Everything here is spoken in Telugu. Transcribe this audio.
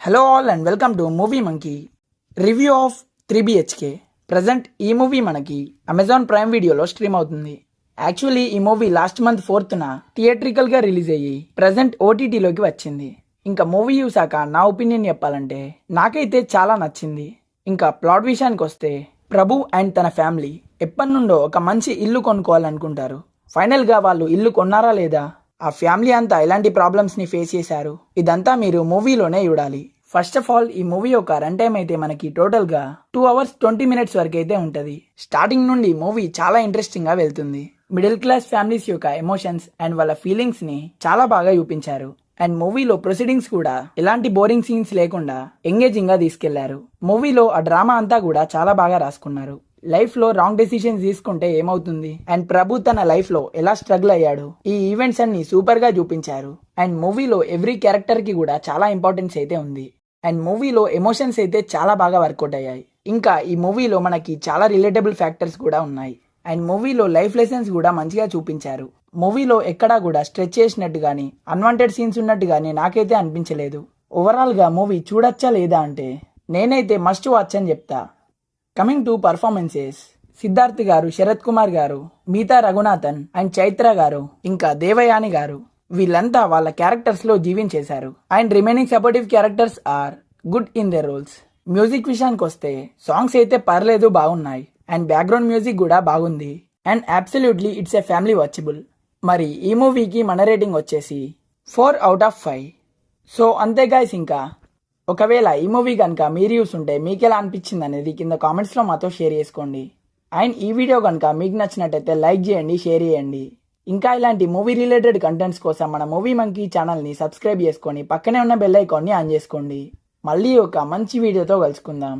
Hello all and welcome to movie monkey review of 3 BHK. Present ఈ మూవీ మనకి అమెజాన్ ప్రైమ్ వీడియోలో స్ట్రీమ్ అవుతుంది. యాక్చువల్లీ ఈ మూవీ లాస్ట్ మంత్ 4th థియేట్రికల్గా రిలీజ్ అయ్యి ప్రజెంట్ ఓటీటీలోకి వచ్చింది. ఇంకా మూవీ చూసాక నా ఒపీనియన్ చెప్పాలంటే నాకైతే చాలా నచ్చింది. ఇంకా ప్లాట్ విషయానికి వస్తే ప్రభు అండ్ తన ఫ్యామిలీ ఎప్పటి నుండో ఒక మంచి ఇల్లు కొనుక్కోవాలనుకుంటారు. ఫైనల్గా వాళ్ళు ఇల్లు కొన్నారా లేదా, ఆ ఫ్యామిలీ అంతా ఎలాంటి ప్రాబ్లమ్స్ని ఫేస్ చేశారు, ఇదంతా మీరు మూవీలోనే చూడాలి. ఫస్ట్ ఆఫ్ ఆల్ ఈ మూవీ యొక్క రన్ టైం అయితే మనకి టోటల్గా 2 hours 20 minutes వరకు అయితే ఉంటుంది. స్టార్టింగ్ నుండి మూవీ చాలా ఇంట్రెస్టింగ్గా వెళ్తుంది. మిడిల్ క్లాస్ ఫ్యామిలీస్ యొక్క ఎమోషన్స్ అండ్ వాళ్ళ ఫీలింగ్స్ని చాలా బాగా చూపించారు. అండ్ మూవీలో ప్రొసీడింగ్స్ కూడా ఎలాంటి బోరింగ్ సీన్స్ లేకుండా ఎంగేజింగ్గా తీసుకెళ్లారు. మూవీలో ఆ డ్రామా అంతా కూడా చాలా బాగా రాసుకున్నారు. లైఫ్లో రాంగ్ డెసిషన్స్ తీసుకుంటే ఏమవుతుంది అండ్ ప్రభు తన లైఫ్లో ఎలా స్ట్రగుల్ అయ్యాడు, ఈ ఈవెంట్స్ అన్ని సూపర్గా చూపించారు. అండ్ మూవీలో ఎవ్రీ క్యారెక్టర్కి కూడా చాలా ఇంపార్టెన్స్ అయితే ఉంది. అండ్ మూవీలో ఎమోషన్స్ అయితే చాలా బాగా వర్కౌట్ అయ్యాయి. ఇంకా ఈ మూవీలో మనకి చాలా రిలేటబుల్ ఫ్యాక్టర్స్ కూడా ఉన్నాయి. అండ్ మూవీలో లైఫ్ లెసన్స్ కూడా మంచిగా చూపించారు. మూవీలో ఎక్కడా కూడా స్ట్రెచ్ చేసినట్టు కానీ అన్వాంటెడ్ సీన్స్ ఉన్నట్టు కానీ నాకైతే అనిపించలేదు. ఓవరాల్గా మూవీ చూడొచ్చా లేదా అంటే నేనైతే మస్ట్ వాచ్ అని చెప్తా. కమింగ్ టు పర్ఫార్మెన్సెస్, సిద్ధార్థ్ గారు, శరత్ కుమార్ గారు, మీతా రఘునాథన్ అండ్ చైత్ర గారు, ఇంకా దేవయాని గారు, వీళ్ళంతా వాళ్ళ క్యారెక్టర్స్లో జీవించేశారు. And remaining supportive characters are good in their roles. Music విషయానికి వస్తే సాంగ్స్ అయితే పర్లేదు, బాగున్నాయి. అండ్ బ్యాక్గ్రౌండ్ మ్యూజిక్ కూడా బాగుంది. And absolutely it's a family watchable. మరి ఈ మూవీకి మన రేటింగ్ వచ్చేసి 4 out of 5. సో అంతే గైస్. ఇంకా ఒకవేళ ఈ మూవీ కనుక మీరు చూస్తుంటే మీకు ఎలా అనిపించింది అనేది కింద కామెంట్స్లో మాతో షేర్ చేసుకోండి. అండ్ ఈ వీడియో కనుక మీకు నచ్చినట్టయితే లైక్ చేయండి, షేర్ చేయండి. ఇంకా ఇలాంటి మూవీ రిలేటెడ్ కంటెంట్స్ కోసం మన మూవీ మంకీ ఛానల్ని సబ్స్క్రైబ్ చేసుకొని పక్కనే ఉన్న బెల్ ఐకాన్ని ఆన్ చేసుకోండి. మళ్ళీ ఒక మంచి వీడియోతో కలుసుకుందాం.